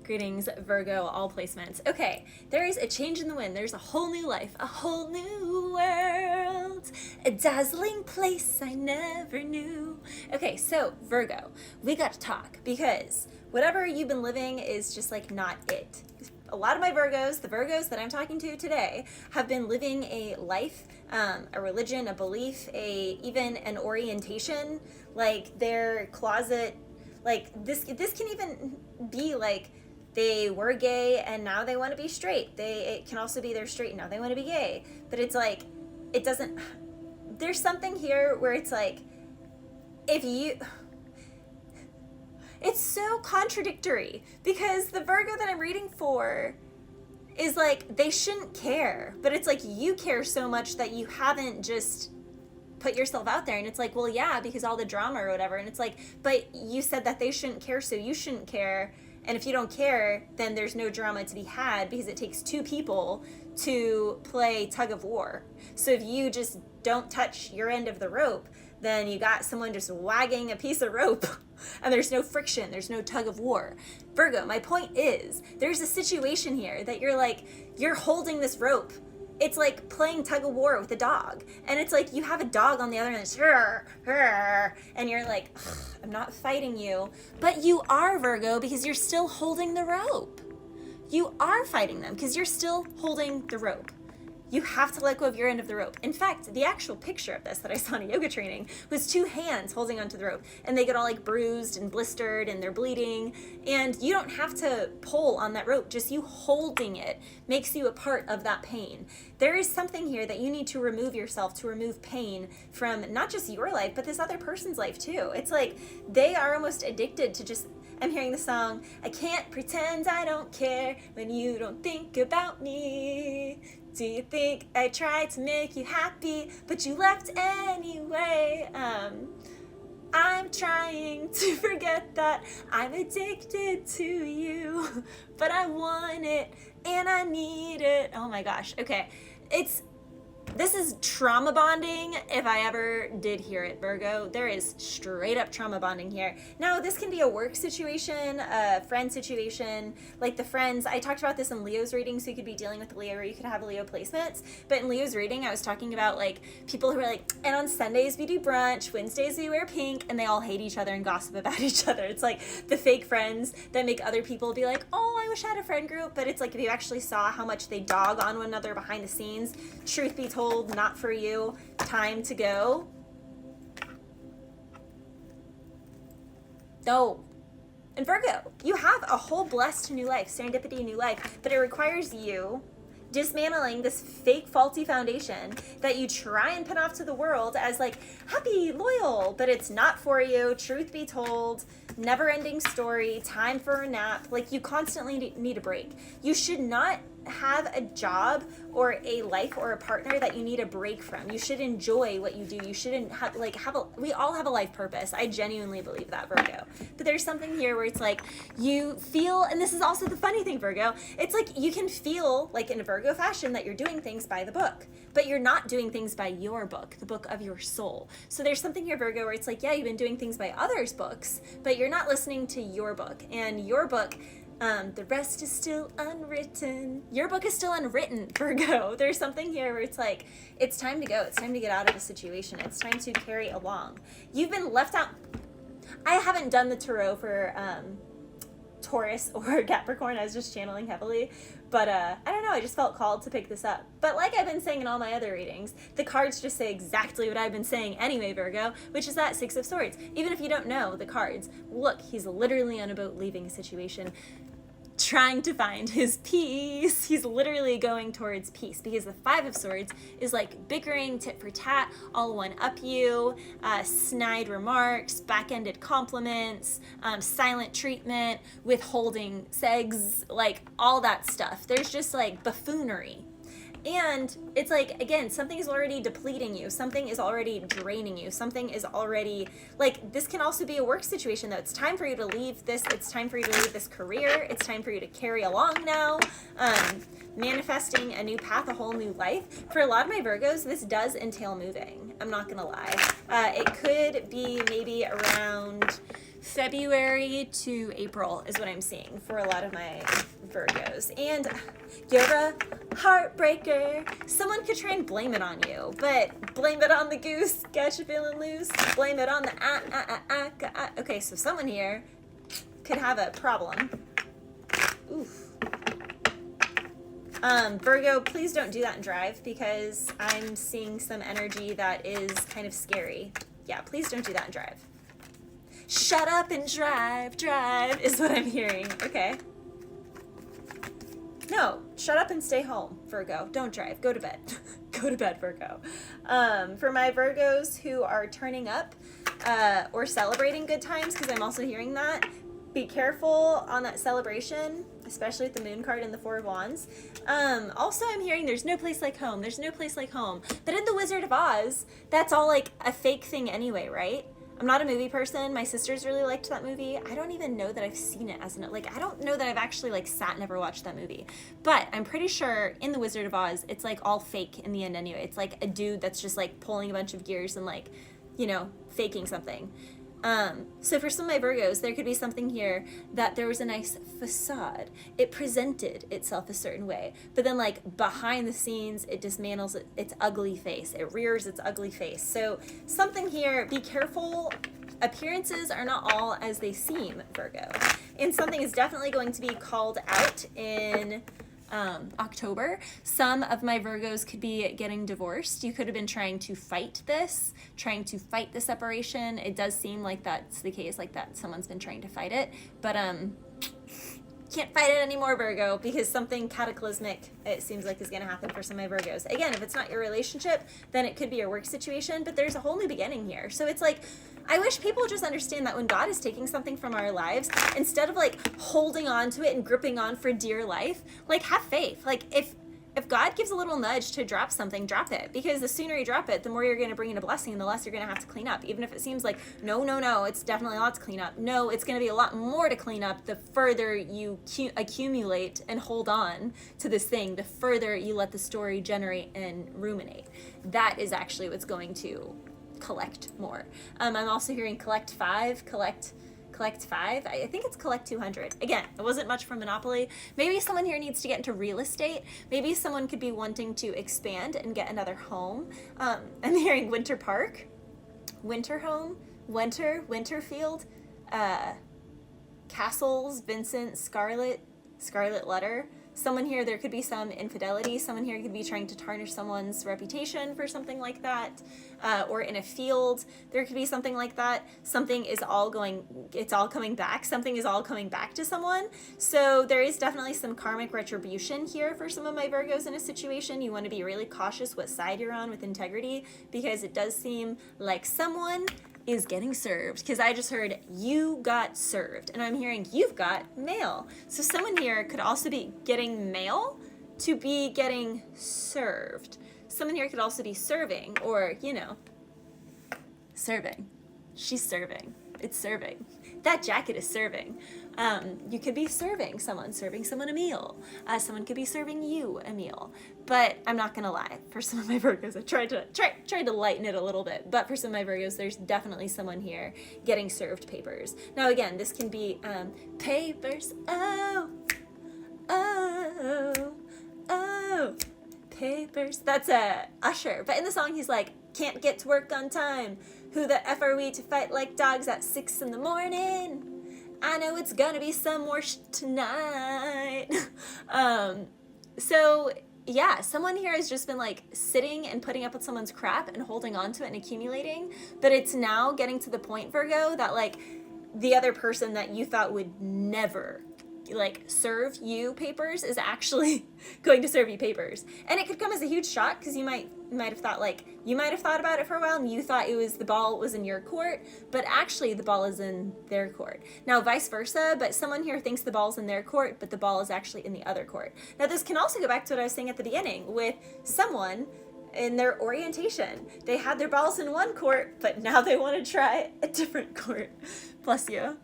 Greetings, Virgo, all placements. Okay, there is a change in the wind. There's a whole new life, a whole new world, a dazzling place I never knew. Okay, so Virgo, we got to talk because whatever you've been living is just like not it. A lot of my Virgos, the Virgos that I'm talking to today, have been living a life, a religion, a belief, even an orientation, like their closet, like this can even be like they were gay and now they want to be straight. It can also be they're straight and now they want to be gay. But it's like, it doesn't, there's something here where it's like, it's so contradictory because the Virgo that I'm reading for is like, they shouldn't care, but it's like you care so much that you haven't just put yourself out there. And it's like, well, yeah, because all the drama or whatever. And it's like, but you said that they shouldn't care, so you shouldn't care. And if you don't care, then there's no drama to be had because it takes two people to play tug of war. So if you just don't touch your end of the rope, then you got someone just wagging a piece of rope and there's no friction, there's no tug of war. Virgo, my point is, there's a situation here that you're holding this rope. It's like playing tug of war with a dog. And it's like you have a dog on the other end, and you're like, I'm not fighting you. But you are, Virgo, because you're still holding the rope. You are fighting them because you're still holding the rope. You have to let go of your end of the rope. In fact, the actual picture of this that I saw in a yoga training was two hands holding onto the rope, and they get all like bruised and blistered and they're bleeding, and you don't have to pull on that rope. Just you holding it makes you a part of that pain. There is something here that you need to remove yourself, to remove pain from not just your life, but this other person's life too. It's like they are almost addicted to just, I'm hearing the song, I can't pretend I don't care when you don't think about me. Do you think I tried to make you happy, but you left anyway? I'm trying to forget that I'm addicted to you, but I want it and I need it. Oh my gosh. Okay. This is trauma bonding if I ever did hear it, Virgo. There is straight up trauma bonding here. Now, this can be a work situation, a friend situation, like the friends. I talked about this in Leo's reading, so you could be dealing with Leo or you could have Leo placements. But in Leo's reading, I was talking about like people who are like, and on Sundays we do brunch, Wednesdays we wear pink, and they all hate each other and gossip about each other. It's like the fake friends that make other people be like, oh, I wish I had a friend group. But it's like if you actually saw how much they dog on one another behind the scenes, truth be told, not for you, time to go. No. And Virgo, you have a whole blessed new life, serendipity new life, but it requires you dismantling this fake faulty foundation that you try and pin off to the world as like happy, loyal, but it's not for you, truth be told, never ending story, time for a nap. Like you constantly need a break. You should not have a job or a life or a partner that you need a break from. You should enjoy what you do. You shouldn't have we all have a life purpose. I genuinely believe that, Virgo. But there's something here where it's like you feel, and this is also the funny thing, Virgo, it's like you can feel like in a Virgo fashion that you're doing things by the book, but you're not doing things by your book, the book of your soul. So there's something here, Virgo, where it's like, yeah, you've been doing things by others' books, but you're not listening to your book. And your book, the rest is still unwritten. Your book is still unwritten, Virgo. There's something here where it's like, it's time to go. It's time to get out of the situation. It's time to carry along. You've been left out. I haven't done the tarot for Taurus or Capricorn. I was just channeling heavily. But I don't know. I just felt called to pick this up. But like I've been saying in all my other readings, the cards just say exactly what I've been saying anyway, Virgo, which is that Six of Swords. Even if you don't know the cards, look, he's literally on a boat leaving a situation, trying to find his peace. He's literally going towards peace because the Five of Swords is like bickering, tit for tat, all one up you, snide remarks, back-ended compliments, silent treatment, withholding segs, like all that stuff. There's just like buffoonery. And it's like, again, something is already depleting you. Something is already draining you. Something is already, like, this can also be a work situation, though. It's time for you to leave this. It's time for you to leave this career. It's time for you to carry along now. Manifesting a new path, a whole new life. For a lot of my Virgos, this does entail moving. I'm not going to lie. It could be maybe around February to April is what I'm seeing for a lot of my Virgos. And you're a heartbreaker. Someone could try and blame it on you, but blame it on the goose. Got you feeling loose. Blame it on the Okay, so someone here could have a problem. Oof. Virgo, please don't do that and drive, because I'm seeing some energy that is kind of scary. Yeah, please don't do that and drive. Shut up and drive is what I'm hearing. Okay. No, shut up and stay home, Virgo. Don't drive. Go to bed. Go to bed, Virgo. For my Virgos who are turning up or celebrating good times, because I'm also hearing that, be careful on that celebration, especially with the Moon card and the Four of Wands. Also, I'm hearing there's no place like home. There's no place like home. But in the Wizard of Oz, that's all like a fake thing anyway, right? I'm not a movie person. My sisters really liked that movie. I don't even know that I've seen it as an, like, I don't know that I've actually like sat and ever watched that movie. But I'm pretty sure in The Wizard of Oz, it's like all fake in the end anyway. It's like a dude that's just like pulling a bunch of gears and like, you know, faking something. So for some of my Virgos, there could be something here that there was a nice facade. It presented itself a certain way, but then like behind the scenes, it dismantles its ugly face. It rears its ugly face. So something here, be careful. Appearances are not all as they seem, Virgo. And something is definitely going to be called out in October. Some of my Virgos could be getting divorced. You could have been trying to fight the separation. It does seem like that's the case, like that someone's been trying to fight it, but can't fight it anymore, Virgo, because something cataclysmic, it seems like, is going to happen for some of my Virgos. Again, if it's not your relationship, then it could be your work situation, but there's a whole new beginning here. So it's like, I wish people would just understand that when God is taking something from our lives, instead of like holding on to it and gripping on for dear life, like have faith. Like if God gives a little nudge to drop something, drop it. Because the sooner you drop it, the more you're going to bring in a blessing and the less you're going to have to clean up. Even if it seems like, no, it's definitely a lot to clean up. No, it's going to be a lot more to clean up the further you accumulate and hold on to this thing, the further you let the story generate and ruminate. That is actually what's going to collect more. I'm also hearing collect 5. I think it's collect 200. Again, it wasn't much from Monopoly. Maybe someone here needs to get into real estate. Maybe someone could be wanting to expand and get another home. I'm hearing Winter Park, Winter Home, Winterfield, Castles, Vincent, Scarlet Letter. Someone here, there could be some infidelity. Someone here could be trying to tarnish someone's reputation for something like that. Or in a field, there could be something like that. It's all coming back. Something is all coming back to someone. So there is definitely some karmic retribution here for some of my Virgos in a situation. You want to be really cautious what side you're on with integrity, because it does seem like someone is getting served, because I just heard you got served, and I'm hearing you've got mail. So someone here could also be getting mail to be getting served. Someone here could also be serving, or, you know, serving. She's serving. It's serving. That jacket is serving. You could be serving someone a meal. Someone could be serving you a meal. But I'm not gonna lie, for some of my Virgos, I tried to lighten it a little bit. But for some of my Virgos, there's definitely someone here getting served papers. Now again, this can be papers. Oh, papers. That's Usher. But in the song, he's like, can't get to work on time. Who the F are we to fight like dogs at 6 in the morning? I know it's gonna be some worse tonight. So yeah, someone here has just been like sitting and putting up with someone's crap and holding on to it and accumulating, but it's now getting to the point, Virgo, that like the other person that you thought would never like serve you papers is actually going to serve you papers. And it could come as a huge shock, because you might have thought about it for a while and you thought the ball was in your court, but actually the ball is in their court. Now vice versa, but someone here thinks the ball's in their court, but the ball is actually in the other court. Now this can also go back to what I was saying at the beginning with someone in their orientation. They had their balls in one court, but now they want to try a different court. Bless you.